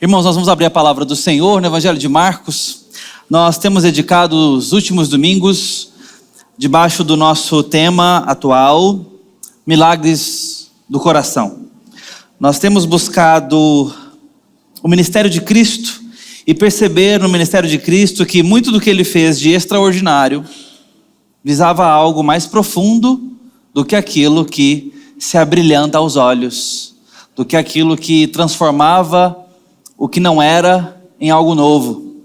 Irmãos, nós vamos abrir a palavra do Senhor no Evangelho de Marcos. Nós temos dedicado os últimos domingos debaixo do nosso tema atual, Milagres do Coração. Nós temos buscado o ministério de Cristo e perceber no ministério de Cristo que muito do que ele fez de extraordinário visava algo mais profundo do que aquilo que se abrilhanta aos olhos, do que aquilo que transformava o que não era em algo novo.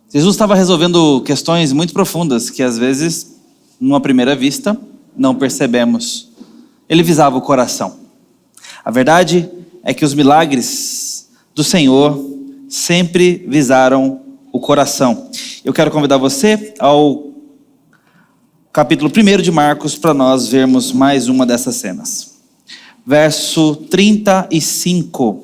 Jesus estava resolvendo questões muito profundas que às vezes, numa primeira vista, não percebemos. Ele visava o coração. A verdade é que os milagres do Senhor sempre visaram o coração. Eu quero convidar você ao capítulo 1 de Marcos para nós vermos mais uma dessas cenas. Verso 35.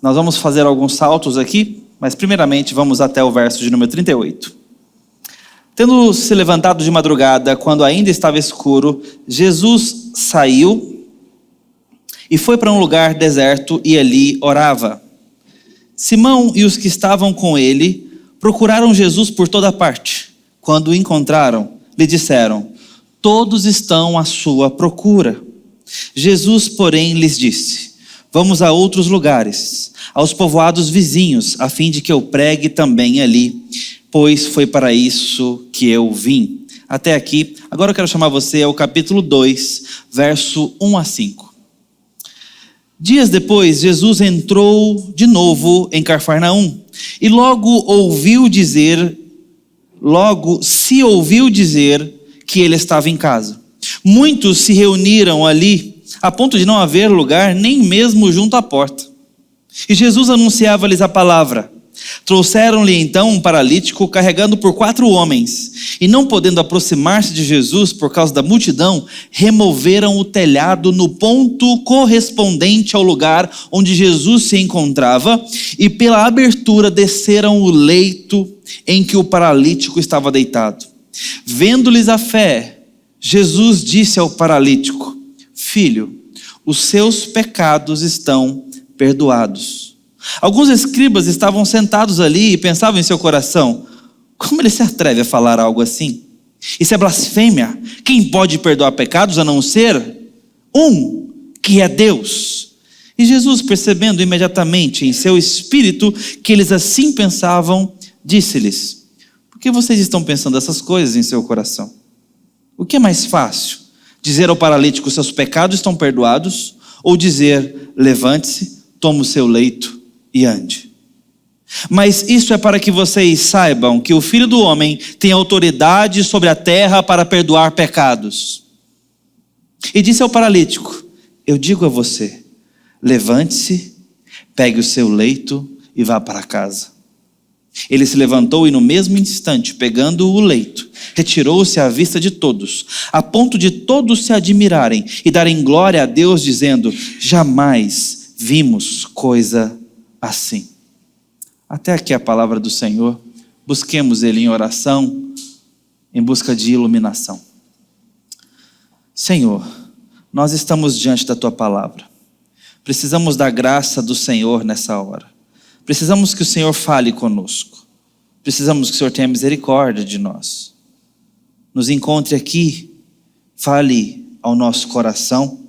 Nós vamos fazer alguns saltos aqui, mas primeiramente vamos até o verso de número 38. Tendo se levantado de madrugada, quando ainda estava escuro, Jesus saiu e foi para um lugar deserto e ali orava. Simão e os que estavam com ele procuraram Jesus por toda parte. Quando o encontraram, lhe disseram: todos estão à sua procura. Jesus, porém, lhes disse: vamos a outros lugares, aos povoados vizinhos, a fim de que eu pregue também ali, pois foi para isso que eu vim. Até aqui. Agora eu quero chamar você ao capítulo 2, verso 1 a 5. Dias depois, Jesus entrou de novo em Cafarnaum, e logo se ouviu dizer que ele estava em casa. Muitos se reuniram ali, a ponto de não haver lugar nem mesmo junto à porta. E Jesus anunciava-lhes a palavra. Trouxeram-lhe então um paralítico carregado por 4 homens, e não podendo aproximar-se de Jesus por causa da multidão, removeram o telhado no ponto correspondente ao lugar onde Jesus se encontrava, e pela abertura desceram o leito em que o paralítico estava deitado. Vendo-lhes a fé, Jesus disse ao paralítico: filho, os seus pecados estão perdoados. Alguns escribas estavam sentados ali e pensavam em seu coração: como ele se atreve a falar algo assim? Isso é blasfêmia. Quem pode perdoar pecados a não ser um, que é Deus? E Jesus, percebendo imediatamente em seu espírito que eles assim pensavam, disse-lhes: por que vocês estão pensando essas coisas em seu coração? O que é mais fácil? Dizer ao paralítico: seus pecados estão perdoados? Ou dizer: levante-se, tome o seu leito e ande? Mas isso é para que vocês saibam que o Filho do Homem tem autoridade sobre a terra para perdoar pecados. E disse ao paralítico: eu digo a você, levante-se, pegue o seu leito e vá para casa. Ele se levantou e no mesmo instante, pegando o leito, retirou-se à vista de todos, a ponto de todos se admirarem e darem glória a Deus, dizendo: jamais vimos coisa assim. Até aqui a palavra do Senhor. Busquemos Ele em oração, em busca de iluminação. Senhor, nós estamos diante da Tua palavra. Precisamos da graça do Senhor nessa hora. Precisamos que o Senhor fale conosco. Precisamos que o Senhor tenha misericórdia de nós. Nos encontre aqui, fale ao nosso coração.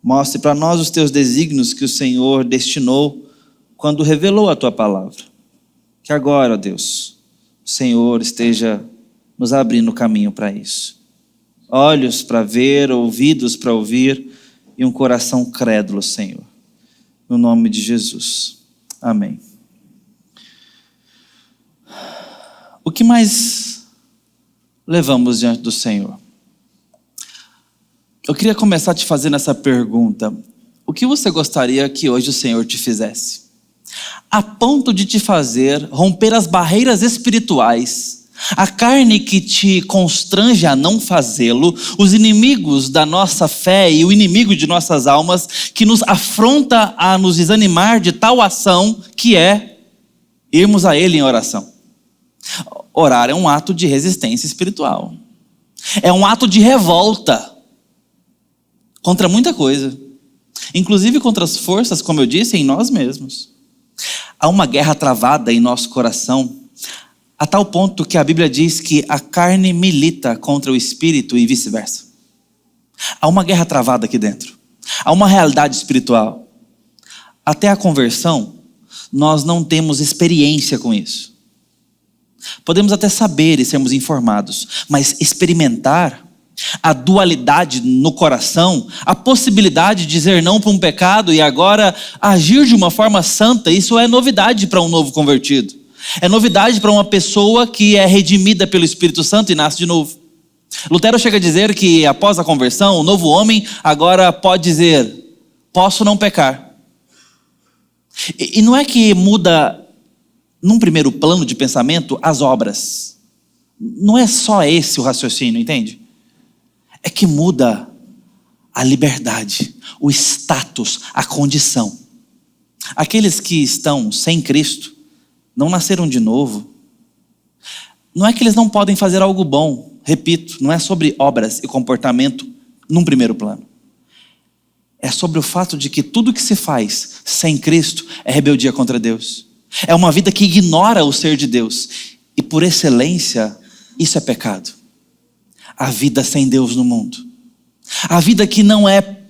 Mostre para nós os Teus desígnios que o Senhor destinou quando revelou a Tua palavra. Que agora, ó Deus, o Senhor esteja nos abrindo caminho para isso. Olhos para ver, ouvidos para ouvir e um coração crédulo, Senhor. No nome de Jesus. Amém. O que mais levamos diante do Senhor? Eu queria começar te fazendo essa pergunta. O que você gostaria que hoje o Senhor te fizesse? A ponto de te fazer romper as barreiras espirituais, a carne que te constrange a não fazê-lo, os inimigos da nossa fé e o inimigo de nossas almas que nos afronta a nos desanimar de tal ação que é irmos a Ele em oração. Orar é um ato de resistência espiritual. É um ato de revolta contra muita coisa. inclusive contra as forças, como eu disse, em nós mesmos. Há uma guerra travada em nosso coração, a tal ponto que a Bíblia diz que a carne milita contra o espírito e vice-versa. Há uma guerra travada aqui dentro. Há uma realidade espiritual. Até a conversão, nós não temos experiência com isso. Podemos até saber e sermos informados, mas experimentar a dualidade no coração, a possibilidade de dizer não para um pecado e agora agir de uma forma santa, isso é novidade para um novo convertido. É novidade para uma pessoa que é redimida pelo Espírito Santo e nasce de novo. Lutero chega a dizer que após a conversão, o novo homem agora pode dizer: posso não pecar. E não é que muda, num primeiro plano de pensamento, as obras. Não é só esse o raciocínio, entende? É que muda a liberdade, o status, a condição. Aqueles que estão sem Cristo, não nasceram de novo. Não é que eles não podem fazer algo bom. Repito, não é sobre obras e comportamento num primeiro plano. É sobre o fato de que tudo que se faz sem Cristo é rebeldia contra Deus. É uma vida que ignora o ser de Deus. E por excelência, isso é pecado. A vida sem Deus no mundo. A vida que não é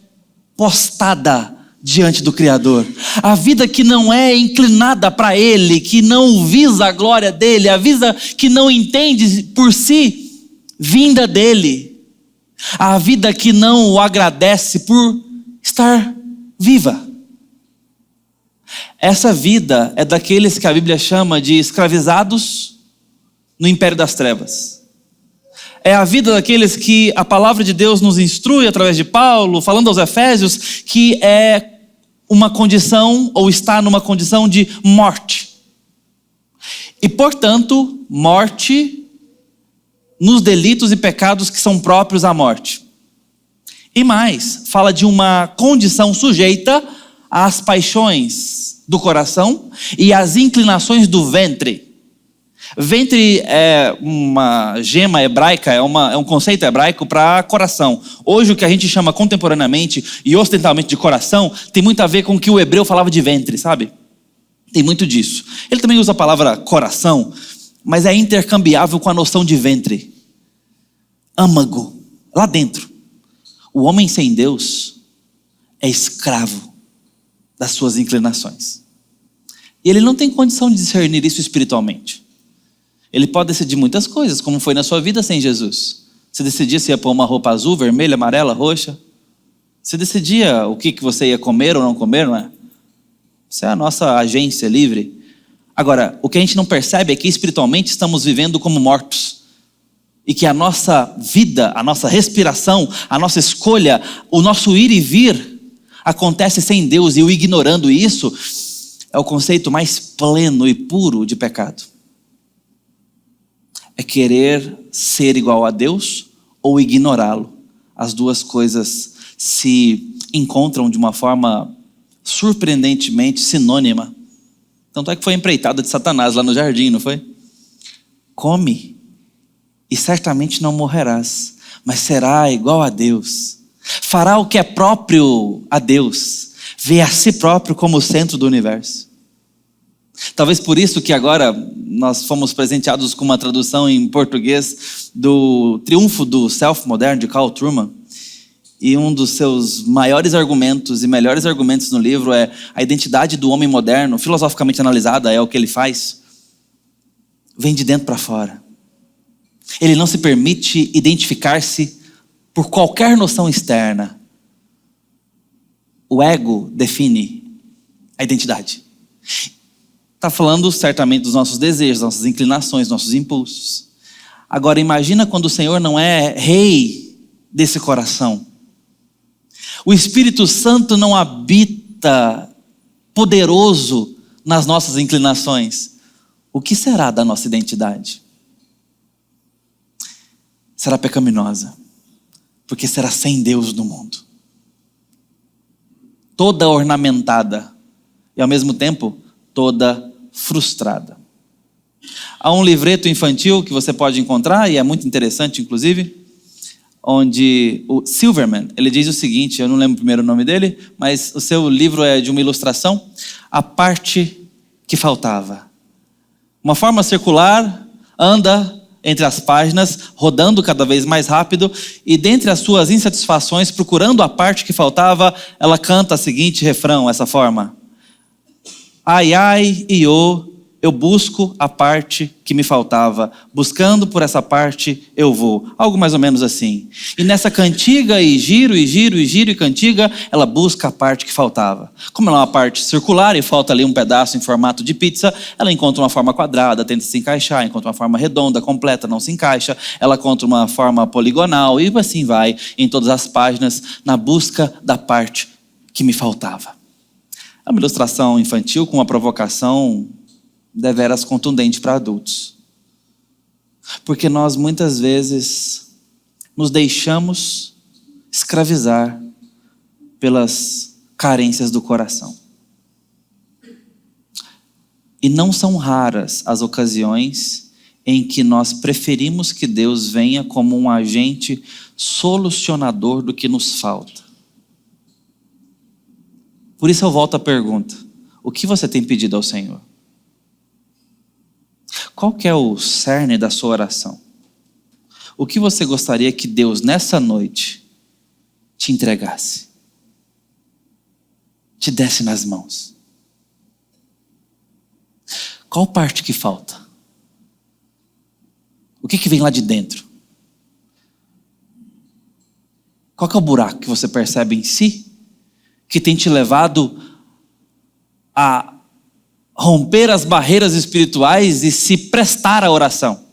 postada diante do Criador. A vida que não é inclinada para Ele, que não visa a glória dEle. A vida que não entende por si vinda dEle. A vida que não o agradece por estar viva. Essa vida é daqueles que a Bíblia chama de escravizados no império das trevas. É a vida daqueles que a palavra de Deus nos instrui através de Paulo, falando aos Efésios, que é uma condição, ou está numa condição de morte. E portanto, morte nos delitos e pecados que são próprios à morte. E mais, fala de uma condição sujeita às paixões do coração e às inclinações do ventre. Ventre é uma gema hebraica, é um conceito hebraico para coração. Hoje o que a gente chama contemporaneamente e ocidentalmente de coração tem muito a ver com o que o hebreu falava de ventre, sabe? Tem muito disso. Ele também usa a palavra coração, mas é intercambiável com a noção de ventre. Âmago, lá dentro. O homem sem Deus é escravo das suas inclinações. E ele não tem condição de discernir isso espiritualmente. Ele pode decidir muitas coisas, como foi na sua vida sem Jesus. Você decidia se ia pôr uma roupa azul, vermelha, amarela, roxa. Você decidia o que você ia comer ou não comer, não é? Isso é a nossa agência livre. Agora, o que a gente não percebe é que espiritualmente estamos vivendo como mortos. E que a nossa vida, a nossa respiração, a nossa escolha, o nosso ir e vir acontece sem Deus. E o ignorando isso é o conceito mais pleno e puro de pecado. É querer ser igual a Deus ou ignorá-lo. As duas coisas se encontram de uma forma surpreendentemente sinônima. Tanto é que foi empreitada de Satanás lá no jardim, não foi? Come e certamente não morrerás, mas será igual a Deus. Fará o que é próprio a Deus. Vê a si próprio como o centro do universo. Talvez por isso que agora nós fomos presenteados com uma tradução em português do Triunfo do Self Moderno, de Carl Trueman. E um dos seus maiores argumentos e melhores argumentos no livro é a identidade do homem moderno, filosoficamente analisada, é o que ele faz. Vem de dentro para fora. Ele não se permite identificar-se por qualquer noção externa. O ego define a identidade. Está falando certamente dos nossos desejos, nossas inclinações, nossos impulsos. Agora imagina quando o Senhor não é rei desse coração. O Espírito Santo não habita poderoso nas nossas inclinações. O que será da nossa identidade? Será pecaminosa, porque será sem Deus no mundo. Toda ornamentada e ao mesmo tempo toda frustrada. Há um livreto infantil que você pode encontrar, e é muito interessante inclusive, onde o Silverman, ele diz o seguinte, eu não lembro o primeiro nome dele, mas o seu livro é de uma ilustração, a parte que faltava. Uma forma circular, anda entre as páginas, rodando cada vez mais rápido, e dentre as suas insatisfações, procurando a parte que faltava, ela canta o seguinte refrão, essa forma: ai, ai, iô, eu busco a parte que me faltava, buscando por essa parte eu vou. Algo mais ou menos assim. E nessa cantiga e giro e cantiga, ela busca a parte que faltava. Como ela é uma parte circular e falta ali um pedaço em formato de pizza, ela encontra uma forma quadrada, tenta se encaixar, encontra uma forma redonda, completa, não se encaixa, ela encontra uma forma poligonal e assim vai em todas as páginas na busca da parte que me faltava. É uma ilustração infantil com uma provocação deveras contundente para adultos. Porque nós muitas vezes nos deixamos escravizar pelas carências do coração. E não são raras as ocasiões em que nós preferimos que Deus venha como um agente solucionador do que nos falta. Por isso eu volto à pergunta: o que você tem pedido ao Senhor? Qual que é o cerne da sua oração? O que você gostaria que Deus nessa noite te entregasse? Te desse nas mãos? Qual parte que falta? O que vem lá de dentro? Qual que é o buraco que você percebe em si que tem te levado a romper as barreiras espirituais e se prestar à oração?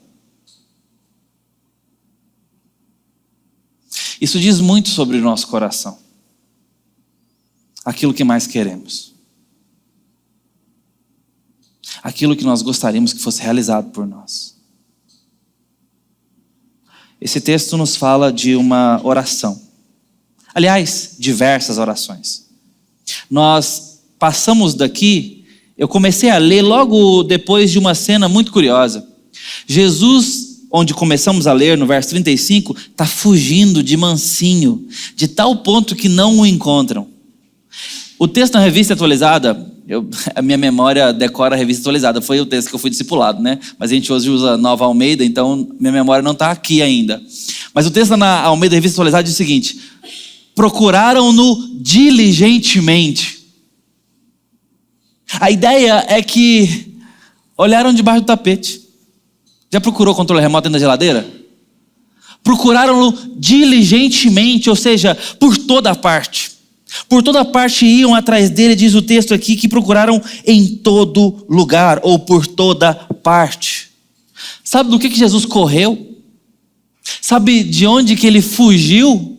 Isso diz muito sobre o nosso coração. Aquilo que mais queremos. Aquilo que nós gostaríamos que fosse realizado por nós. Esse texto nos fala de uma oração. Aliás, diversas orações. Nós passamos daqui. Eu comecei a ler logo depois de uma cena muito curiosa. Jesus, onde começamos a ler no verso 35, está fugindo de mansinho, de tal ponto que não o encontram. O texto na revista atualizada, a minha memória decora a revista atualizada, foi o texto que eu fui discipulado, né? Mas a gente hoje usa Nova Almeida, então minha memória não está aqui ainda. Mas o texto na Almeida revista atualizada diz o seguinte: procuraram-no diligentemente. A ideia é que olharam debaixo do tapete. Já procurou controle remoto dentro da geladeira? Procuraram-no diligentemente, ou seja, por toda parte. Por toda parte iam atrás dele, diz o texto aqui, que procuraram em todo lugar, ou por toda parte. Sabe do que Jesus correu? Sabe de onde que ele fugiu?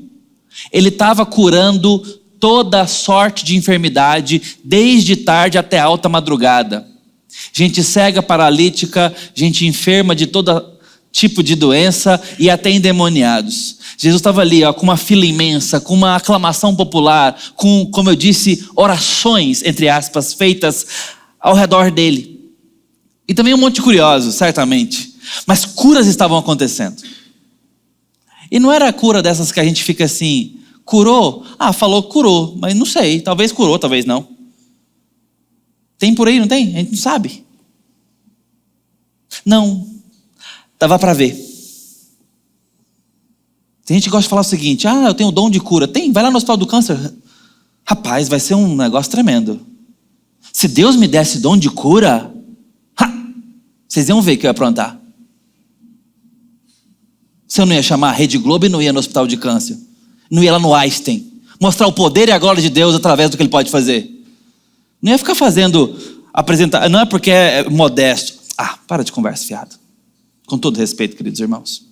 Ele estava curando toda sorte de enfermidade, desde tarde até alta madrugada. Gente cega, paralítica, gente enferma de todo tipo de doença e até endemoniados. Jesus estava ali, com uma fila imensa, com uma aclamação popular, com, como eu disse, orações, entre aspas, feitas ao redor dele. E também um monte de curiosos, certamente. Mas curas estavam acontecendo. E não era a cura dessas que a gente fica assim: curou? Ah, falou curou, mas não sei, talvez curou, talvez não. Tem por aí, não tem? A gente não sabe. Não, dava para ver. Tem gente que gosta de falar o seguinte: ah, eu tenho o dom de cura. Tem, vai lá no Hospital do Câncer. Rapaz, vai ser um negócio tremendo. Se Deus me desse dom de cura, vocês iam ver que eu ia aprontar. Se eu não ia chamar a Rede Globo e não ia no Hospital de Câncer. Não ia lá no Einstein. Mostrar o poder e a glória de Deus através do que ele pode fazer. Não ia ficar fazendo, apresentar, não é porque é modesto. Ah, para de conversa fiado. Com todo respeito, queridos irmãos.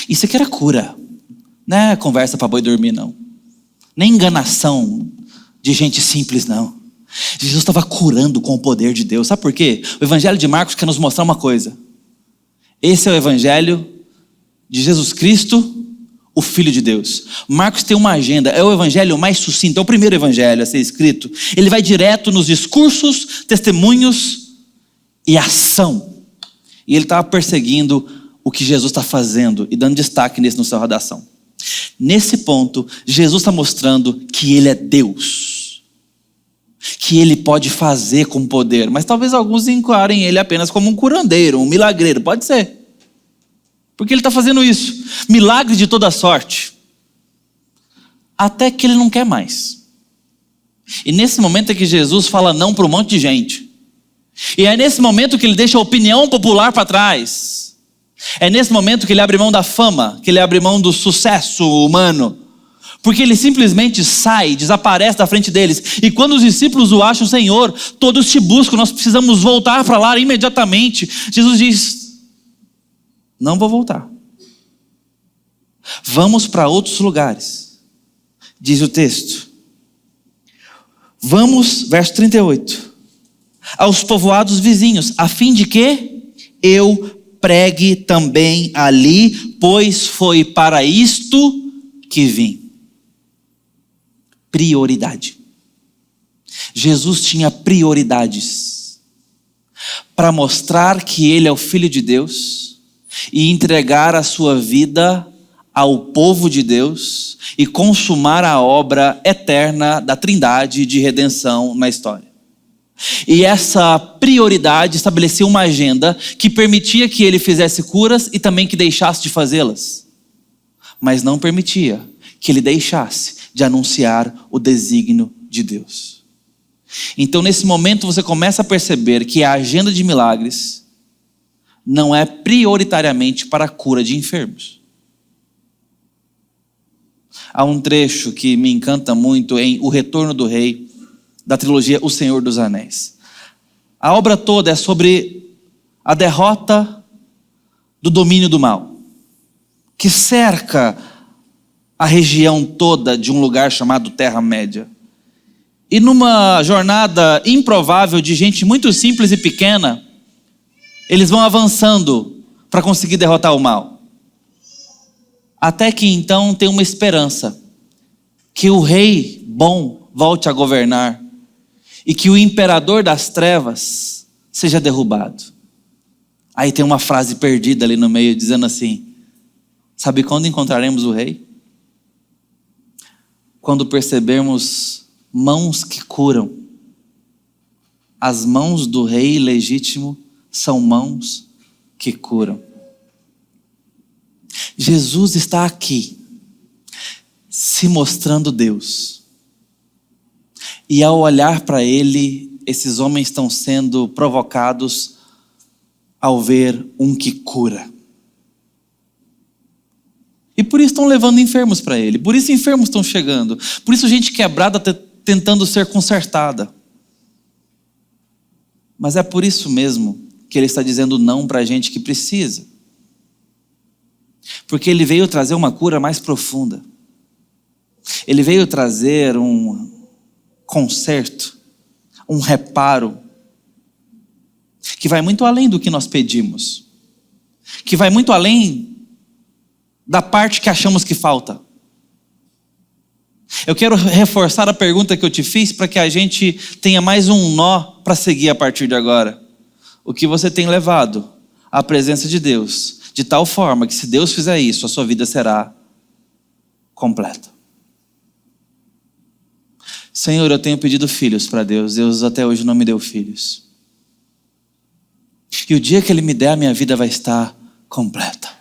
Isso aqui era cura. Não é conversa para boi dormir, não. Nem enganação de gente simples, não. Jesus estava curando com o poder de Deus. Sabe por quê? O Evangelho de Marcos quer nos mostrar uma coisa. Esse é o Evangelho de Jesus Cristo, o Filho de Deus. Marcos tem uma agenda, é o evangelho mais sucinto, é o primeiro evangelho a ser escrito. Ele vai direto nos discursos, testemunhos e ação. E ele estava perseguindo o que Jesus está fazendo e dando destaque nisso no seu redação. Nesse ponto, Jesus está mostrando que Ele é Deus, que Ele pode fazer com poder, mas talvez alguns encarem Ele apenas como um curandeiro, um milagreiro, pode ser, porque Ele está fazendo isso, milagres de toda sorte, até que Ele não quer mais. E nesse momento é que Jesus fala não para um monte de gente, e é nesse momento que Ele deixa a opinião popular para trás. É nesse momento que Ele abre mão da fama, que Ele abre mão do sucesso humano, porque Ele simplesmente sai, desaparece da frente deles. E quando os discípulos o acham, Senhor, todos te buscam, nós precisamos voltar para lá imediatamente. Jesus diz, não vou voltar, vamos para outros lugares, diz o texto. Vamos, verso 38, aos povoados vizinhos, a fim de que eu pregue também ali, pois foi para isto que vim. Prioridade. Jesus tinha prioridades para mostrar que Ele é o Filho de Deus e entregar a sua vida ao povo de Deus e consumar a obra eterna da Trindade de redenção na história. E essa prioridade estabeleceu uma agenda que permitia que Ele fizesse curas e também que deixasse de fazê-las, mas não permitia que Ele deixasse de anunciar o desígnio de Deus. Então nesse momento você começa a perceber que a agenda de milagres não é prioritariamente para a cura de enfermos. Há um trecho que me encanta muito em O Retorno do Rei, da trilogia O Senhor dos Anéis. A obra toda é sobre a derrota do domínio do mal, que cerca a região toda de um lugar chamado Terra-média. E numa jornada improvável de gente muito simples e pequena, eles vão avançando para conseguir derrotar o mal. Até que então tem uma esperança, que o rei bom volte a governar e que o imperador das trevas seja derrubado. Aí tem uma frase perdida ali no meio, dizendo assim, sabe quando encontraremos o rei? Quando percebermos mãos que curam. As mãos do rei legítimo são mãos que curam. Jesus está aqui, se mostrando Deus. E ao olhar para Ele, esses homens estão sendo provocados ao ver um que cura. E por isso estão levando enfermos para Ele. Por isso enfermos estão chegando. Por isso gente quebrada tentando ser consertada. Mas é por isso mesmo que Ele está dizendo não para a gente que precisa. Porque Ele veio trazer uma cura mais profunda. Ele veio trazer um conserto, um reparo, que vai muito além do que nós pedimos, que vai muito além da parte que achamos que falta. Eu quero reforçar a pergunta que eu te fiz para que a gente tenha mais um nó para seguir a partir de agora. O que você tem levado à presença de Deus, de tal forma que se Deus fizer isso, a sua vida será completa. Senhor, eu tenho pedido filhos para Deus. Deus até hoje não me deu filhos. E o dia que Ele me der, a minha vida vai estar completa.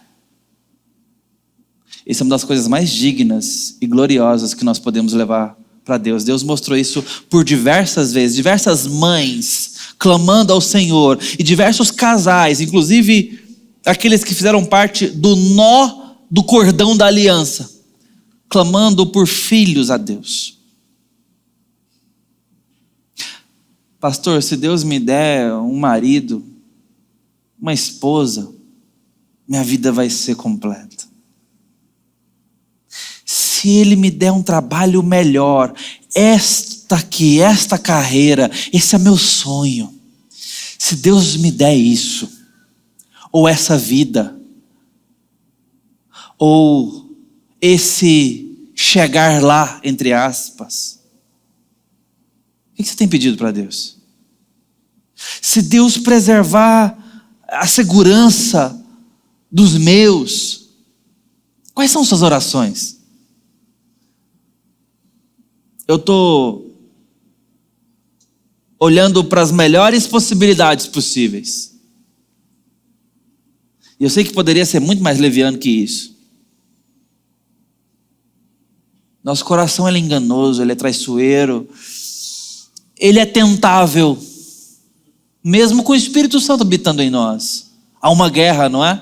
Essa é uma das coisas mais dignas e gloriosas que nós podemos levar para Deus. Deus mostrou isso por diversas vezes. Diversas mães clamando ao Senhor. E diversos casais, inclusive aqueles que fizeram parte do nó do cordão da aliança, clamando por filhos a Deus. Pastor, se Deus me der um marido, uma esposa, minha vida vai ser completa. Se Ele me der um trabalho melhor, esta carreira, esse é meu sonho. Se Deus me der isso, ou essa vida, ou esse chegar lá, entre aspas, o que você tem pedido para Deus? Se Deus preservar a segurança dos meus. Quais são suas orações? Eu estou olhando para as melhores possibilidades possíveis. E eu sei que poderia ser muito mais leviano que isso. Nosso coração ele é enganoso, ele é traiçoeiro, ele é tentável, mesmo com o Espírito Santo habitando em nós. Há uma guerra, não é?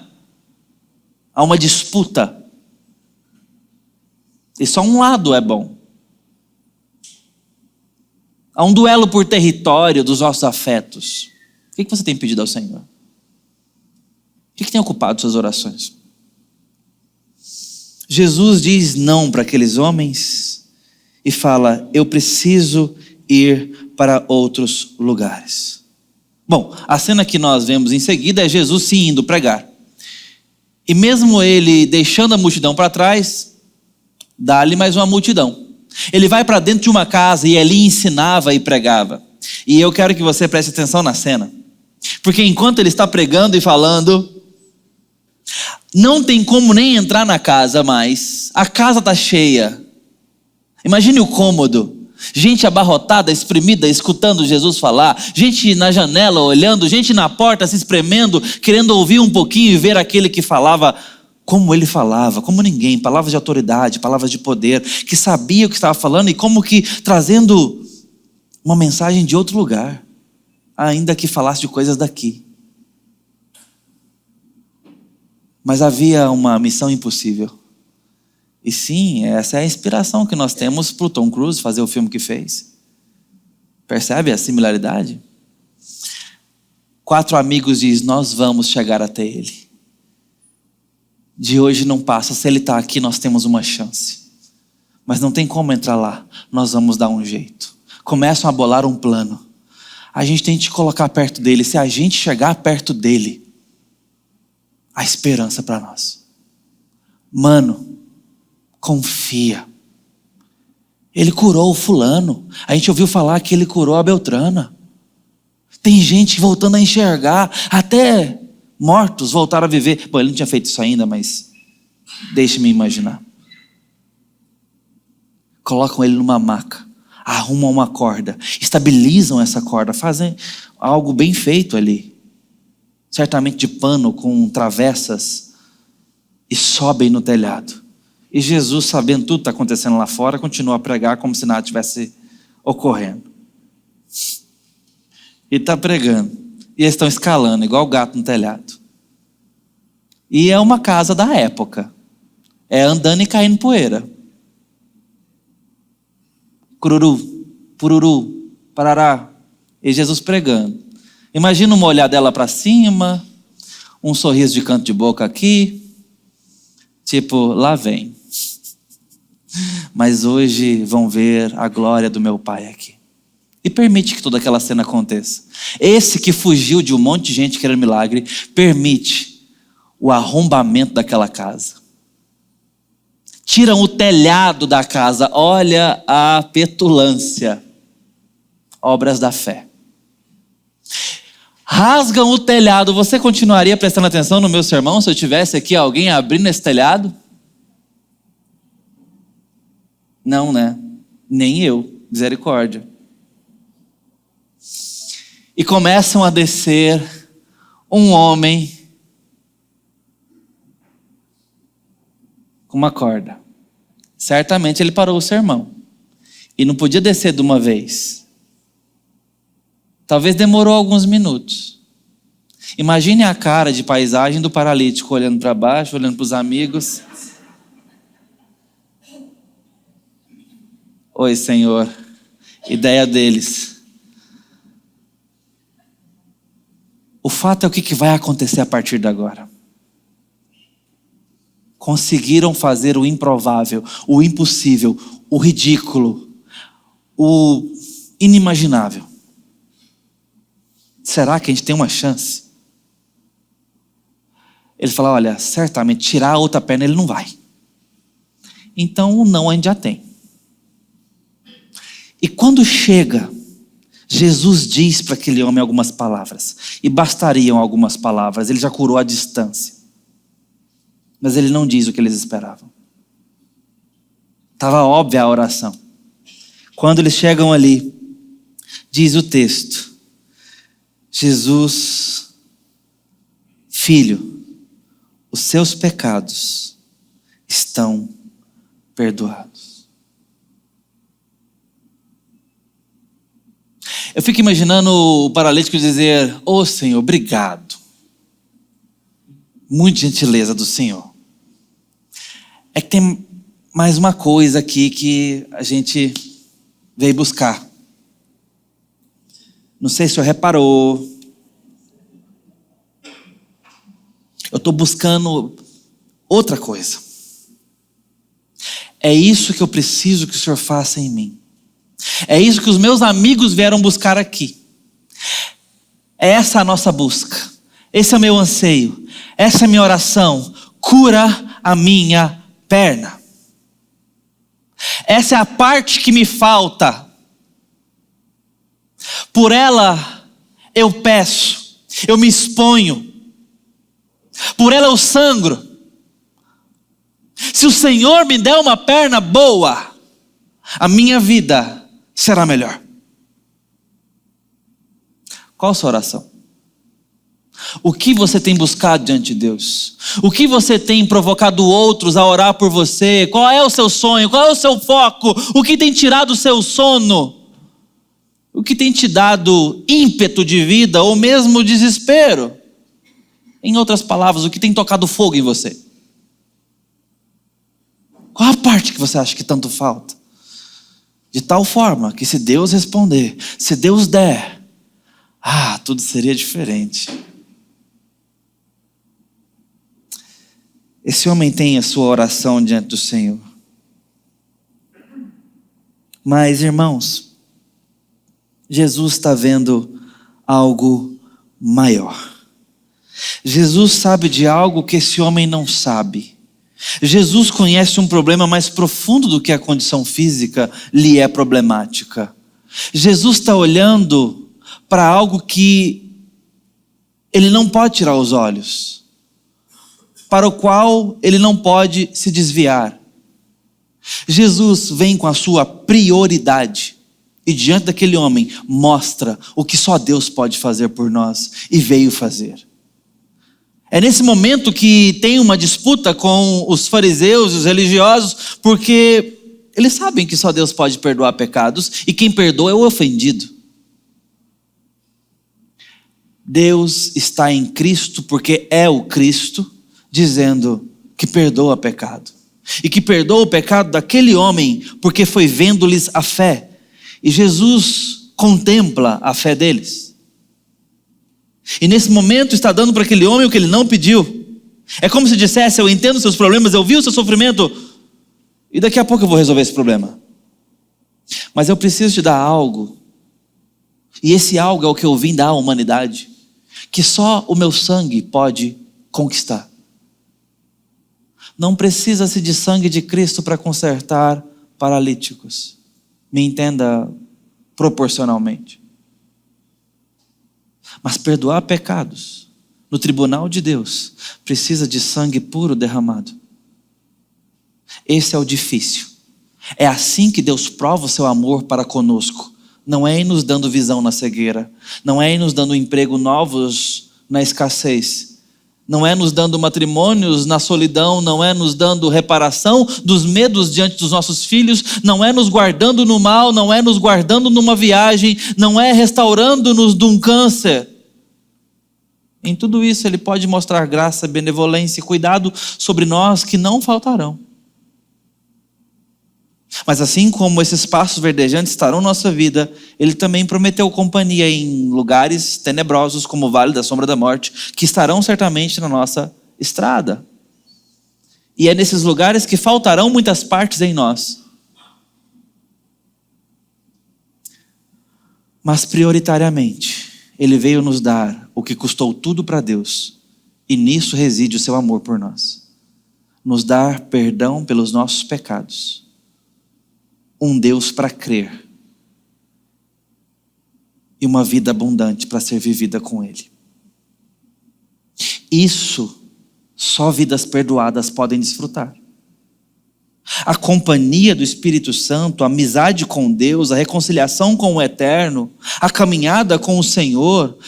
Há uma disputa. E só um lado é bom. Há um duelo por território dos nossos afetos. O que você tem pedido ao Senhor? O que tem ocupado suas orações? Jesus diz não para aqueles homens e fala: eu preciso ir para outros lugares. Bom, a cena que nós vemos em seguida é Jesus se indo pregar. E mesmo ele deixando a multidão para trás, dá-lhe mais uma multidão. Ele vai para dentro de uma casa e ali ensinava e pregava. E eu quero que você preste atenção na cena. Porque enquanto ele está pregando e falando, não tem como nem entrar na casa mais. A casa está cheia. Imagine o cômodo. Gente abarrotada, espremida, escutando Jesus falar. Gente na janela olhando, gente na porta se espremendo, querendo ouvir um pouquinho e ver aquele que falava como ele falava, como ninguém. Palavras de autoridade, palavras de poder, que sabia o que estava falando e como que trazendo uma mensagem de outro lugar, ainda que falasse de coisas daqui. Mas havia uma missão impossível. E sim, essa é a inspiração que nós temos para o Tom Cruise fazer o filme que fez. Percebe a similaridade? 4 amigos dizem: nós vamos chegar até ele. De hoje não passa, se ele está aqui nós temos uma chance. Mas não tem como entrar lá, nós vamos dar um jeito. Começam a bolar um plano. A gente tem que te colocar perto dele. Se a gente chegar perto dele, a esperança para nós. Mano, confia. Ele curou o fulano. A gente ouviu falar que ele curou a Beltrana. Tem gente voltando a enxergar. Até mortos voltaram a viver. Bom, ele não tinha feito isso ainda, mas deixe-me imaginar. Colocam ele numa maca, arrumam uma corda, estabilizam essa corda, fazem algo bem feito ali. Certamente de pano, com travessas, e sobem no telhado. E Jesus, sabendo tudo que está acontecendo lá fora, continua a pregar como se nada tivesse ocorrendo. E está pregando. E eles estão escalando, igual gato no telhado. E é uma casa da época. É andando e caindo poeira. Cururu, pururu, parará. E Jesus pregando. Imagina uma olhadela para cima, um sorriso de canto de boca aqui. Tipo, lá vem. Mas hoje vão ver a glória do meu Pai aqui. E permite que toda aquela cena aconteça. Esse que fugiu de um monte de gente querendo milagre, permite o arrombamento daquela casa. Tiram o telhado da casa. Olha a petulância. Obras da fé. Rasgam o telhado. Você continuaria prestando atenção no meu sermão se eu tivesse aqui alguém abrindo esse telhado? Não, né? Nem eu. Misericórdia. E começam a descer um homem com uma corda. Certamente ele parou o sermão. E não podia descer de uma vez. Talvez demorou alguns minutos. Imagine a cara de paisagem do paralítico olhando para baixo, olhando para os amigos. Oi, Senhor. Ideia deles. O fato é o que vai acontecer a partir de agora. Conseguiram fazer o improvável, o impossível, o ridículo, o inimaginável. Será que a gente tem uma chance? Ele fala: olha, certamente tirar a outra perna ele não vai. Então o não a gente já tem. E quando chega, Jesus diz para aquele homem algumas palavras. E bastariam algumas palavras, ele já curou a distância. Mas ele não diz o que eles esperavam. Estava óbvia a oração. Quando eles chegam ali, diz o texto: Jesus, filho, os seus pecados estão perdoados. Eu fico imaginando o paralítico dizer: ô Senhor, obrigado. Muita gentileza do Senhor. É que tem mais uma coisa aqui que a gente veio buscar. Não sei se o senhor reparou. Eu estou buscando outra coisa. É isso que eu preciso que o senhor faça em mim. É isso que os meus amigos vieram buscar aqui. É essa a nossa busca. Esse é o meu anseio. Essa é a minha oração. Cura a minha perna. Essa é a parte que me falta. Por ela eu peço, eu me exponho. Por ela eu sangro. Se o Senhor me der uma perna boa, a minha vida será melhor. Qual a sua oração? O que você tem buscado diante de Deus? O que você tem provocado outros a orar por você? Qual é o seu sonho? Qual é o seu foco? O que tem tirado o seu sono? O que tem te dado ímpeto de vida ou mesmo desespero? Em outras palavras, o que tem tocado fogo em você? Qual a parte que você acha que tanto falta? De tal forma que se Deus responder, se Deus der, tudo seria diferente. Esse homem tem a sua oração diante do Senhor. Mas, irmãos, Jesus está vendo algo maior. Jesus sabe de algo que esse homem não sabe. Jesus conhece um problema mais profundo do que a condição física lhe é problemática. Jesus está olhando para algo que ele não pode tirar os olhos, para o qual ele não pode se desviar. Jesus vem com a sua prioridade e diante daquele homem mostra o que só Deus pode fazer por nós e veio fazer. É nesse momento que tem uma disputa com os fariseus e os religiosos, porque eles sabem que só Deus pode perdoar pecados e quem perdoa é o ofendido. Deus está em Cristo porque é o Cristo, dizendo que perdoa pecado. E que perdoa o pecado daquele homem porque foi vendo-lhes a fé. E Jesus contempla a fé deles. E nesse momento está dando para aquele homem o que ele não pediu. É como se dissesse: eu entendo os seus problemas, eu vi o seu sofrimento, e daqui a pouco eu vou resolver esse problema. Mas eu preciso te dar algo. E esse algo é o que eu vim dar à humanidade, que só o meu sangue pode conquistar. Não precisa-se de sangue de Cristo para consertar paralíticos. Me entenda proporcionalmente. Mas perdoar pecados no tribunal de Deus precisa de sangue puro derramado. Esse é o difícil. É assim que Deus prova o seu amor para conosco. Não é em nos dando visão na cegueira. Não é em nos dando emprego novos na escassez. Não é nos dando matrimônios na solidão, não é nos dando reparação dos medos diante dos nossos filhos, não é nos guardando no mal, não é nos guardando numa viagem, não é restaurando-nos de um câncer. Em tudo isso Ele pode mostrar graça, benevolência e cuidado sobre nós que não faltarão. Mas assim como esses passos verdejantes estarão na nossa vida, Ele também prometeu companhia em lugares tenebrosos como o Vale da Sombra da Morte, que estarão certamente na nossa estrada. E é nesses lugares que faltarão muitas partes em nós. Mas prioritariamente, Ele veio nos dar o que custou tudo para Deus, e nisso reside o seu amor por nós. Nos dar perdão pelos nossos pecados. Um Deus para crer e uma vida abundante para ser vivida com Ele. Isso Só vidas perdoadas podem desfrutar. A companhia do Espírito Santo, a amizade com Deus, a reconciliação com o Eterno, a caminhada com o Senhor,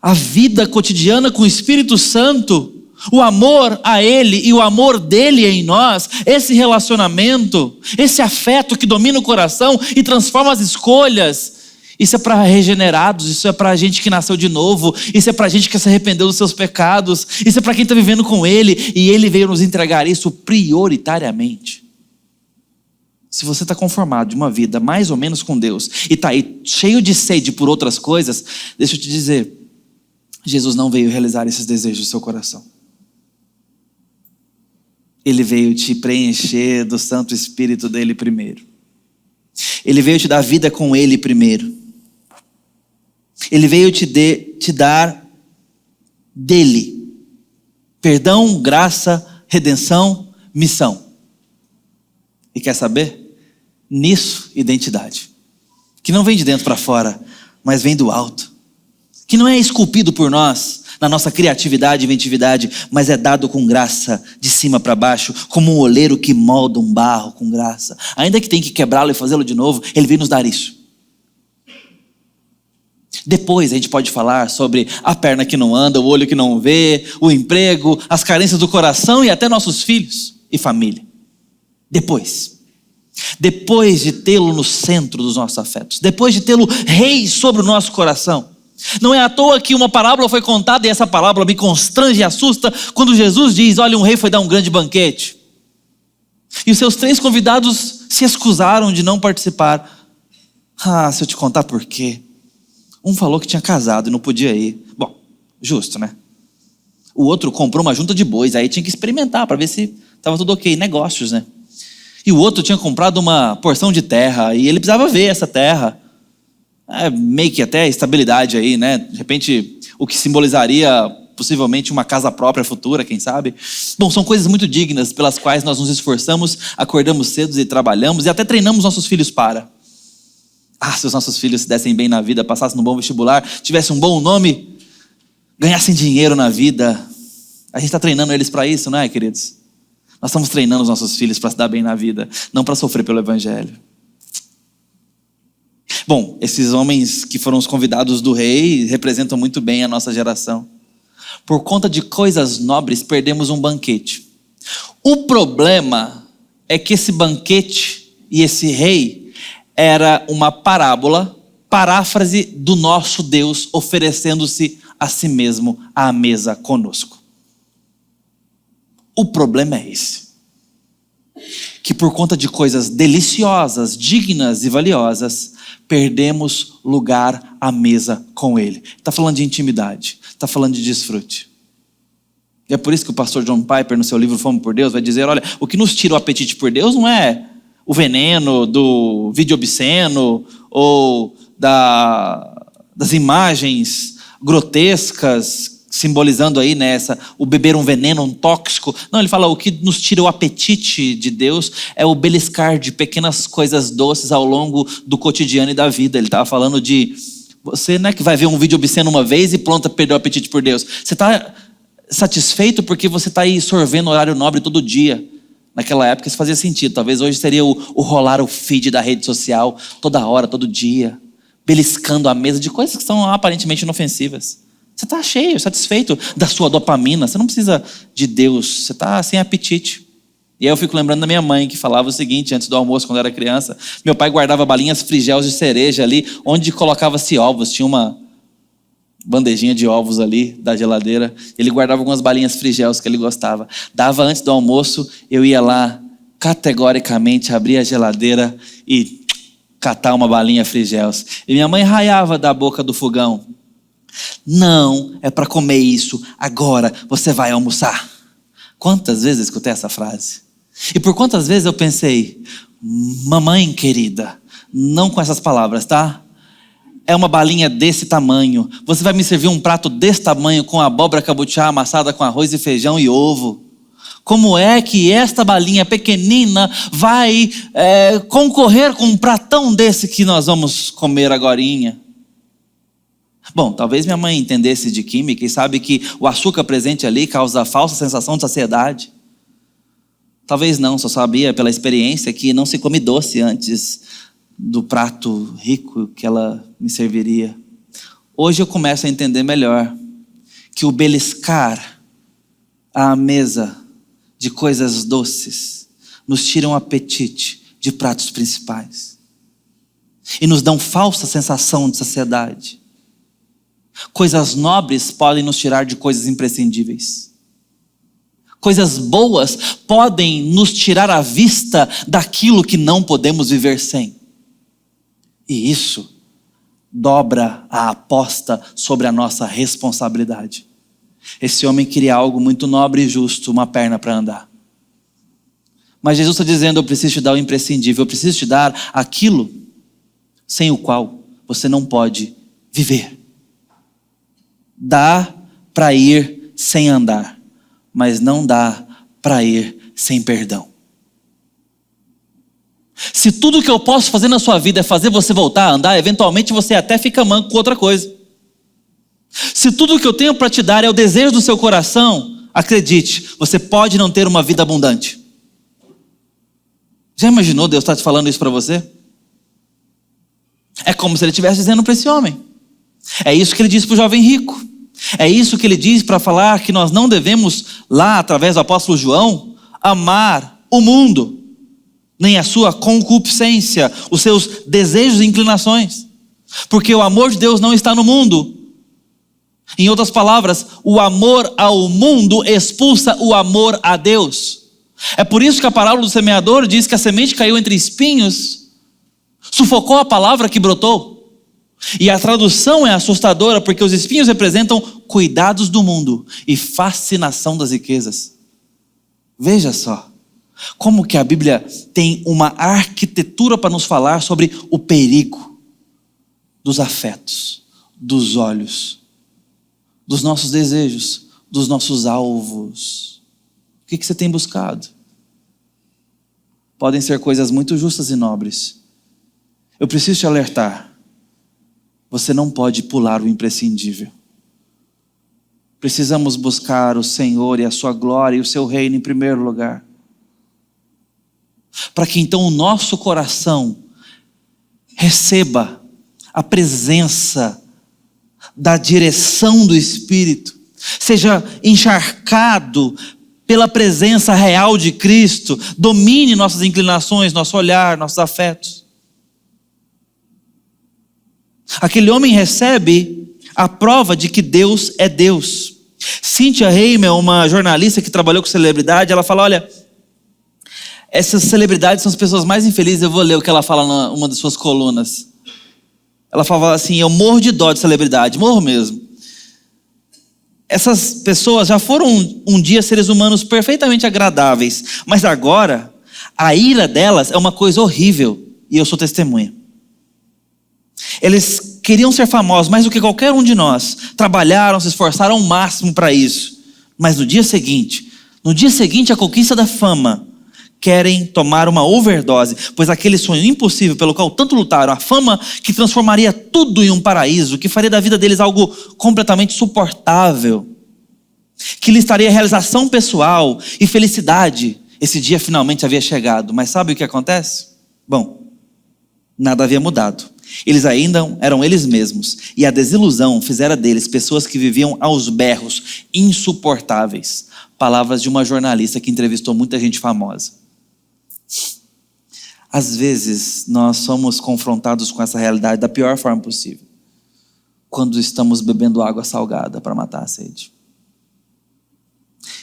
a vida cotidiana com o Espírito Santo, o amor a Ele e o amor dEle em nós, esse relacionamento, esse afeto que domina o coração e transforma as escolhas. Isso é para regenerados, isso é para gente que nasceu de novo, isso é para gente que se arrependeu dos seus pecados, isso é para quem está vivendo com Ele, e Ele veio nos entregar isso prioritariamente. Se você está conformado de uma vida mais ou menos com Deus, e está aí cheio de sede por outras coisas, deixa eu te dizer, Jesus não veio realizar esses desejos do seu coração. Ele veio te preencher do Santo Espírito dele primeiro. Ele veio te dar vida com Ele primeiro. Ele veio te dar dele. Perdão, graça, redenção, missão. E quer saber? Nisso, identidade. Que não vem de dentro para fora, mas vem do alto. Que não é esculpido por nós, na nossa criatividade e inventividade, mas é dado com graça, de cima para baixo, como um oleiro que molda um barro com graça. Ainda que tenha que quebrá-lo e fazê-lo de novo, Ele veio nos dar isso. Depois a gente pode falar sobre a perna que não anda, o olho que não vê, o emprego, as carências do coração e até nossos filhos e família. Depois de tê-lo no centro dos nossos afetos, depois de tê-lo rei sobre o nosso coração. Não é à toa que uma parábola foi contada, e essa parábola me constrange e assusta, quando Jesus diz, olha, um rei foi dar um grande banquete, e os seus 3 convidados se excusaram de não participar. Se eu te contar por quê. Um falou que tinha casado e não podia ir. Bom, justo, né? O outro comprou uma junta de bois, aí tinha que experimentar para ver se estava tudo ok, negócios, né? E o outro tinha comprado uma porção de terra, e ele precisava ver essa terra. Meio que até estabilidade aí, né? De repente, o que simbolizaria possivelmente uma casa própria futura, quem sabe? Bom, são coisas muito dignas pelas quais nós nos esforçamos, acordamos cedo e trabalhamos, e até treinamos nossos filhos para. Se os nossos filhos se dessem bem na vida, passassem no bom vestibular, tivessem um bom nome, ganhassem dinheiro na vida. A gente está treinando eles para isso, não é, queridos? Nós estamos treinando os nossos filhos para se dar bem na vida, não para sofrer pelo Evangelho. Bom, esses homens que foram os convidados do rei representam muito bem a nossa geração. Por conta de coisas nobres, perdemos um banquete. O problema é que esse banquete e esse rei era uma parábola, paráfrase do nosso Deus oferecendo-se a si mesmo à mesa conosco. O problema é esse. Que por conta de coisas deliciosas, dignas e valiosas, perdemos lugar à mesa com Ele. Está falando de intimidade, está falando de desfrute. E é por isso que o pastor John Piper, no seu livro Fome por Deus, vai dizer, olha, o que nos tira o apetite por Deus não é o veneno do vídeo obsceno ou das imagens grotescas, simbolizando aí nessa, o beber um veneno, um tóxico. Não, ele fala, o que nos tira o apetite de Deus é o beliscar de pequenas coisas doces ao longo do cotidiano e da vida. Ele estava falando de, você não é que vai ver um vídeo obsceno uma vez e pronto, perdeu o apetite por Deus. Você está satisfeito porque você está aí sorvendo horário nobre todo dia. Naquela época isso fazia sentido, talvez hoje seria o rolar o feed da rede social toda hora, todo dia, beliscando a mesa de coisas que são aparentemente inofensivas. Você está cheio, satisfeito da sua dopamina, você não precisa de Deus, você está sem apetite. E aí eu fico lembrando da minha mãe, que falava o seguinte, antes do almoço, quando eu era criança, meu pai guardava balinhas frigels de cereja ali, onde colocava-se ovos, tinha uma bandejinha de ovos ali da geladeira, ele guardava algumas balinhas frigels que ele gostava, dava antes do almoço, eu ia lá, categoricamente, abria a geladeira e catar uma balinha frigels, e minha mãe raiava da boca do fogão, não é para comer isso, agora você vai almoçar. Quantas vezes eu escutei essa frase? E por quantas vezes eu pensei, mamãe querida, não com essas palavras, tá? É uma balinha desse tamanho. Você vai me servir um prato desse tamanho com abóbora cabotiá amassada com arroz e feijão e ovo. Como é que esta balinha pequenina vai concorrer com um pratão desse que nós vamos comer agorinha? Bom, talvez minha mãe entendesse de química e sabe que o açúcar presente ali causa falsa sensação de saciedade. Talvez não, só sabia pela experiência que não se come doce antes do prato rico que ela me serviria. Hoje eu começo a entender melhor que o beliscar à mesa de coisas doces nos tira um apetite de pratos principais e nos dão falsa sensação de saciedade. Coisas nobres podem nos tirar de coisas imprescindíveis. Coisas boas podem nos tirar a vista daquilo que não podemos viver sem. E isso dobra a aposta sobre a nossa responsabilidade. Esse homem queria algo muito nobre e justo, uma perna para andar. Mas Jesus está dizendo: eu preciso te dar o imprescindível, eu preciso te dar aquilo sem o qual você não pode viver. Dá para ir sem andar, mas não dá para ir sem perdão. Se tudo que eu posso fazer na sua vida é fazer você voltar a andar, eventualmente você até fica manco com outra coisa. Se tudo que eu tenho para te dar é o desejo do seu coração, acredite, você pode não ter uma vida abundante. Já imaginou Deus estar te falando isso para você? É como se ele estivesse dizendo para esse homem. É isso que ele disse para o jovem rico. É isso que ele diz para falar que nós não devemos, lá através do apóstolo João, amar o mundo, nem a sua concupiscência, os seus desejos e inclinações. Porque o amor de Deus não está no mundo. Em outras palavras, o amor ao mundo expulsa o amor a Deus. É por isso que a parábola do semeador diz que a semente caiu entre espinhos, sufocou a palavra que brotou. E a tradução é assustadora, porque os espinhos representam cuidados do mundo e fascinação das riquezas. Veja só, como que a Bíblia tem uma arquitetura para nos falar sobre o perigo dos afetos, dos olhos, dos nossos desejos, dos nossos alvos. O que você tem buscado? Podem ser coisas muito justas e nobres. Eu preciso te alertar. Você não pode pular o imprescindível. Precisamos buscar o Senhor e a sua glória e o seu reino em primeiro lugar. Para que então o nosso coração receba a presença da direção do Espírito, seja encharcado pela presença real de Cristo, domine nossas inclinações, nosso olhar, nossos afetos. Aquele homem recebe a prova de que Deus é Deus. Cynthia Hamel, uma jornalista que trabalhou com celebridade, ela fala: olha, essas celebridades são as pessoas mais infelizes. Eu vou ler o que ela fala numa das suas colunas. Ela fala assim: eu morro de dó de celebridade, morro mesmo. Essas pessoas já foram um dia seres humanos perfeitamente agradáveis, mas agora a ira delas é uma coisa horrível, e eu sou testemunha. Eles queriam ser famosos mais do que qualquer um de nós, trabalharam, se esforçaram ao máximo para isso, mas no dia seguinte a conquista da fama, querem tomar uma overdose, pois aquele sonho impossível pelo qual tanto lutaram, a fama que transformaria tudo em um paraíso, que faria da vida deles algo completamente suportável, que lhes traria realização pessoal e felicidade, esse dia finalmente havia chegado. Mas sabe o que acontece? Bom, nada havia mudado. Eles ainda eram eles mesmos, e a desilusão fizera deles pessoas que viviam aos berros, insuportáveis. Palavras de uma jornalista que entrevistou muita gente famosa. Às vezes nós somos confrontados com essa realidade da pior forma possível, quando estamos bebendo água salgada para matar a sede.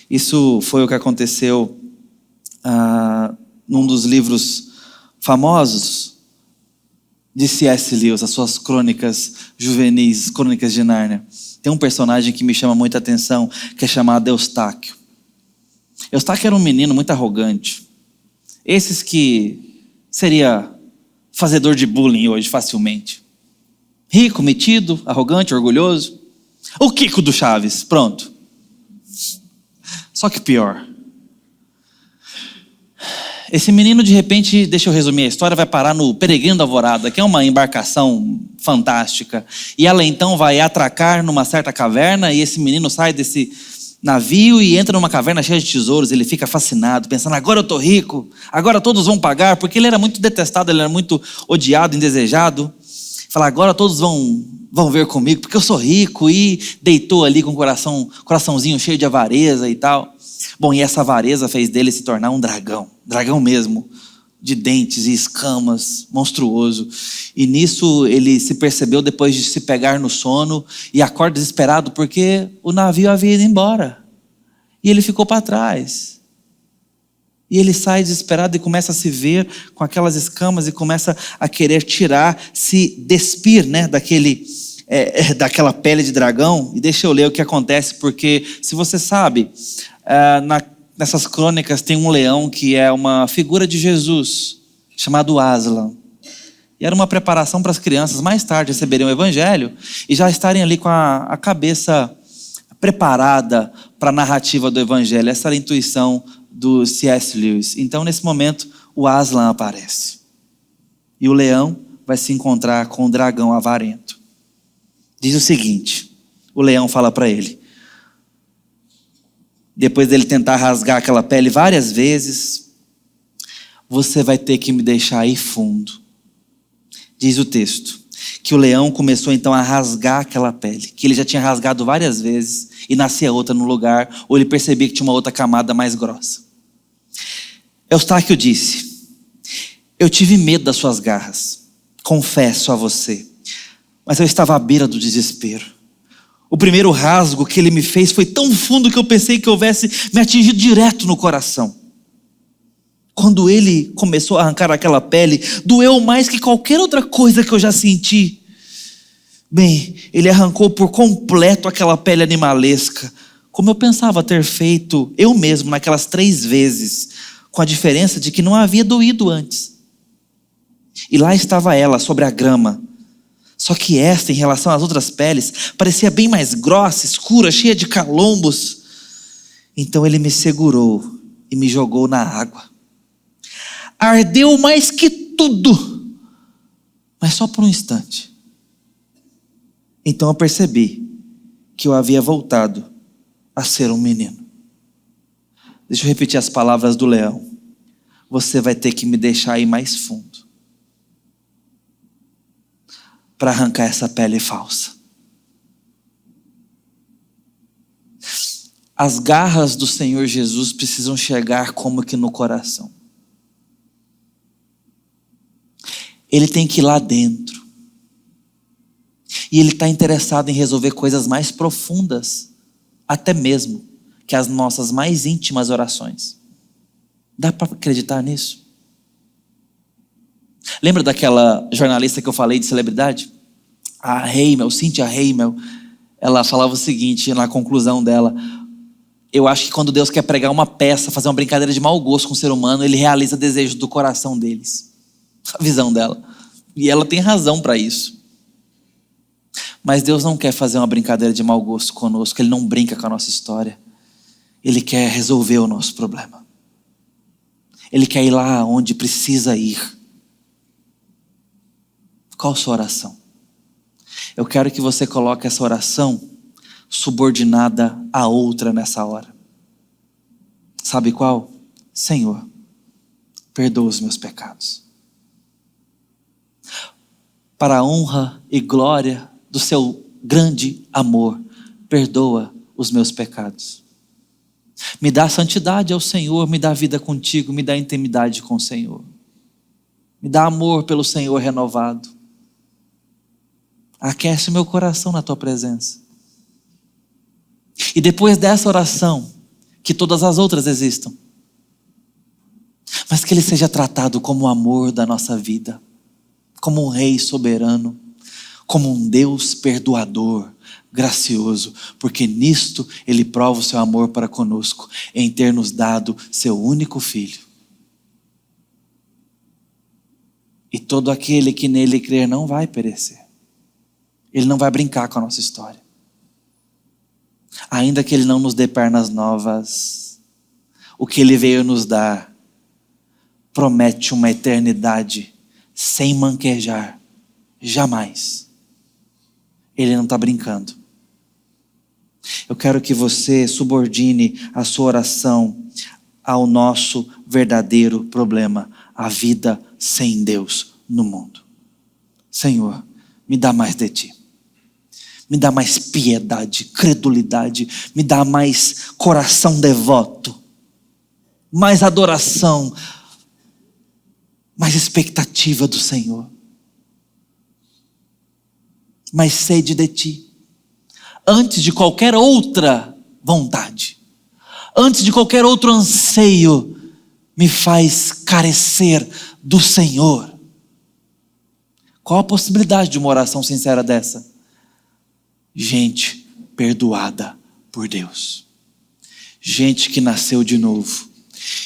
Isso foi o que aconteceu num dos livros famosos de C.S. Lewis, as suas crônicas juvenis, Crônicas de Nárnia. Tem um personagem que me chama muita atenção, que é chamado Eustáquio. Eustáquio era um menino muito arrogante. Esses que seria fazedor de bullying hoje facilmente. Rico, metido, arrogante, orgulhoso. O Kiko do Chaves, pronto. Só que pior. Esse menino, de repente, deixa eu resumir a história, vai parar no Peregrino da Alvorada, que é uma embarcação fantástica. E ela então vai atracar numa certa caverna, e esse menino sai desse navio e entra numa caverna cheia de tesouros. Ele fica fascinado, pensando: agora eu estou rico, agora todos vão pagar, porque ele era muito detestado, ele era muito odiado, indesejado. Fala: agora todos vão ver comigo, porque eu sou rico. E deitou ali com o coraçãozinho cheio de avareza e tal. Bom, e essa avareza fez dele se tornar um dragão mesmo, de dentes e escamas, monstruoso. E nisso ele se percebeu depois de se pegar no sono e acorda desesperado porque o navio havia ido embora. E ele ficou para trás. E ele sai desesperado e começa a se ver com aquelas escamas e começa a querer se despir, né, daquela pele de dragão. E deixa eu ler o que acontece, porque se você sabe, nessas crônicas tem um leão que é uma figura de Jesus, chamado Aslan. E era uma preparação para as crianças mais tarde receberem o evangelho e já estarem ali com a cabeça preparada para a narrativa do evangelho. Essa era a intuição do C.S. Lewis. Então, nesse momento, o Aslan aparece. E o leão vai se encontrar com o dragão avarento. Diz o seguinte: o leão fala para ele, depois dele tentar rasgar aquela pele várias vezes: você vai ter que me deixar ir fundo. Diz o texto que o leão começou então a rasgar aquela pele, que ele já tinha rasgado várias vezes, e nascia outra no lugar, ou ele percebia que tinha uma outra camada mais grossa. Eustáquio disse: eu tive medo das suas garras, confesso a você, mas eu estava à beira do desespero. O primeiro rasgo que ele me fez foi tão fundo que eu pensei que houvesse me atingido direto no coração. Quando ele começou a arrancar aquela pele, doeu mais que qualquer outra coisa que eu já senti. Bem, ele arrancou por completo aquela pele animalesca, como eu pensava ter feito eu mesmo naquelas 3 vezes, com a diferença de que não havia doído antes. E lá estava ela, sobre a grama. Só que esta, em relação às outras peles, parecia bem mais grossa, escura, cheia de calombos. Então ele me segurou e me jogou na água. Ardeu mais que tudo, mas só por um instante. Então eu percebi que eu havia voltado a ser um menino. Deixa eu repetir as palavras do leão. Você vai ter que me deixar ir mais fundo para arrancar essa pele falsa. As garras do Senhor Jesus precisam chegar como que no coração. Ele tem que ir lá dentro. E ele está interessado em resolver coisas mais profundas, até mesmo que as nossas mais íntimas orações. Dá para acreditar nisso? Lembra daquela jornalista que eu falei de celebridade? A Heimel, Cynthia Heimel. Ela falava o seguinte na conclusão dela: eu acho que quando Deus quer pregar uma peça, fazer uma brincadeira de mau gosto com o ser humano, ele realiza desejos do coração deles. A visão dela. E ela tem razão para isso. Mas Deus não quer fazer uma brincadeira de mau gosto conosco. Ele não brinca com a nossa história. Ele quer resolver o nosso problema. Ele quer ir lá onde precisa ir. Qual a sua oração? Eu quero que você coloque essa oração subordinada a outra nessa hora. Sabe qual? Senhor, perdoa os meus pecados. Para a honra e glória do seu grande amor, perdoa os meus pecados. Me dá santidade ao Senhor, me dá vida contigo, me dá intimidade com o Senhor. Me dá amor pelo Senhor renovado. Aquece o meu coração na tua presença. E depois dessa oração, que todas as outras existam, mas que ele seja tratado como o amor da nossa vida, como um rei soberano, como um Deus perdoador, gracioso, porque nisto ele prova o seu amor para conosco, em ter nos dado seu único filho. E todo aquele que nele crer não vai perecer. Ele não vai brincar com a nossa história. Ainda que ele não nos dê pernas novas, o que ele veio nos dar promete uma eternidade sem manquejar, jamais. Ele não está brincando. Eu quero que você subordine a sua oração ao nosso verdadeiro problema, a vida sem Deus no mundo. Senhor, me dá mais de Ti. Me dá mais piedade, credulidade, me dá mais coração devoto, mais adoração, mais expectativa do Senhor, mais sede de Ti. Antes de qualquer outra vontade, antes de qualquer outro anseio, me faz carecer do Senhor. Qual a possibilidade de uma oração sincera dessa? Gente perdoada por Deus. Gente que nasceu de novo.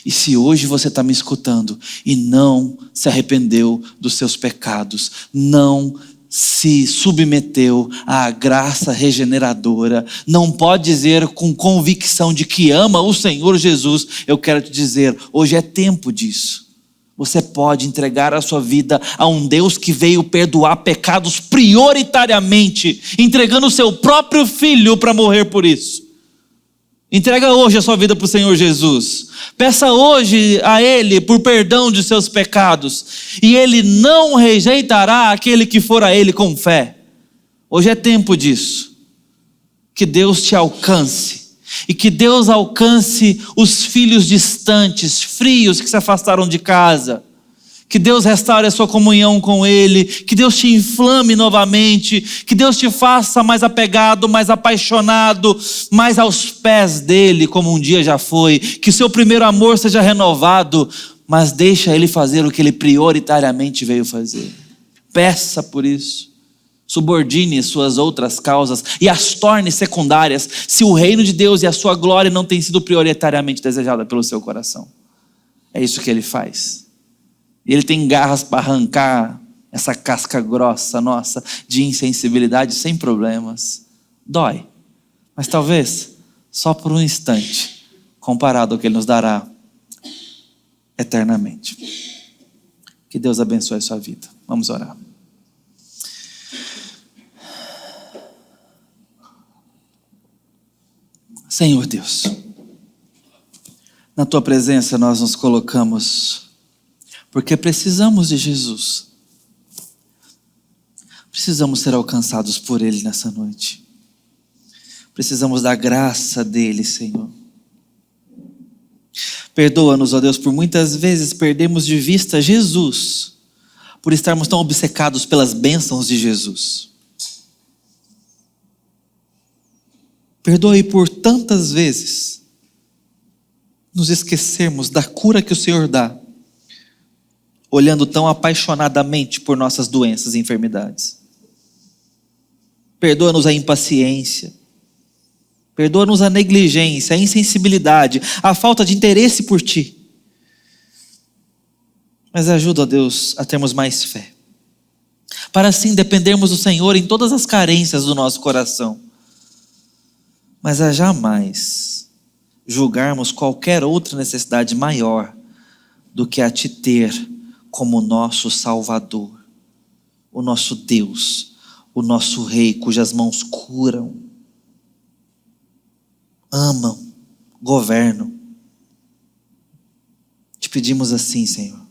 E se hoje você está me escutando e não se arrependeu dos seus pecados, não se submeteu à graça regeneradora, não pode dizer com convicção de que ama o Senhor Jesus, eu quero te dizer, hoje é tempo disso. Você pode entregar a sua vida a um Deus que veio perdoar pecados prioritariamente, entregando o seu próprio filho para morrer por isso. Entrega hoje a sua vida para o Senhor Jesus. Peça hoje a Ele por perdão de seus pecados. E Ele não rejeitará aquele que for a Ele com fé. Hoje é tempo disso. Que Deus te alcance. E que Deus alcance os filhos distantes, frios, que se afastaram de casa. Que Deus restaure a sua comunhão com Ele. Que Deus te inflame novamente. Que Deus te faça mais apegado, mais apaixonado, mais aos pés dEle, como um dia já foi. Que seu primeiro amor seja renovado, mas deixa Ele fazer o que Ele prioritariamente veio fazer. Peça por isso. Subordine suas outras causas e as torne secundárias, se o reino de Deus e a sua glória não tem sido prioritariamente desejada pelo seu coração. É isso que Ele faz. E Ele tem garras para arrancar essa casca grossa nossa de insensibilidade sem problemas. Dói, mas talvez só por um instante, comparado ao que Ele nos dará eternamente. Que Deus abençoe a sua vida. Vamos orar. Senhor Deus, na Tua presença nós nos colocamos, porque precisamos de Jesus. Precisamos ser alcançados por Ele nessa noite. Precisamos da graça dEle, Senhor. Perdoa-nos, ó Deus, por muitas vezes perdemos de vista Jesus, por estarmos tão obcecados pelas bênçãos de Jesus. Perdoe por tantas vezes nos esquecermos da cura que o Senhor dá, olhando tão apaixonadamente por nossas doenças e enfermidades. Perdoa-nos a impaciência, perdoa-nos a negligência, a insensibilidade, a falta de interesse por Ti. Mas ajuda, ó Deus, a termos mais fé, para assim dependermos do Senhor em todas as carências do nosso coração, mas a jamais julgarmos qualquer outra necessidade maior do que a Te ter como nosso Salvador, o nosso Deus, o nosso Rei, cujas mãos curam, amam, governam. Te pedimos assim, Senhor,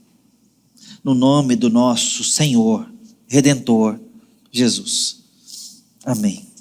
no nome do nosso Senhor, Redentor, Jesus. Amém.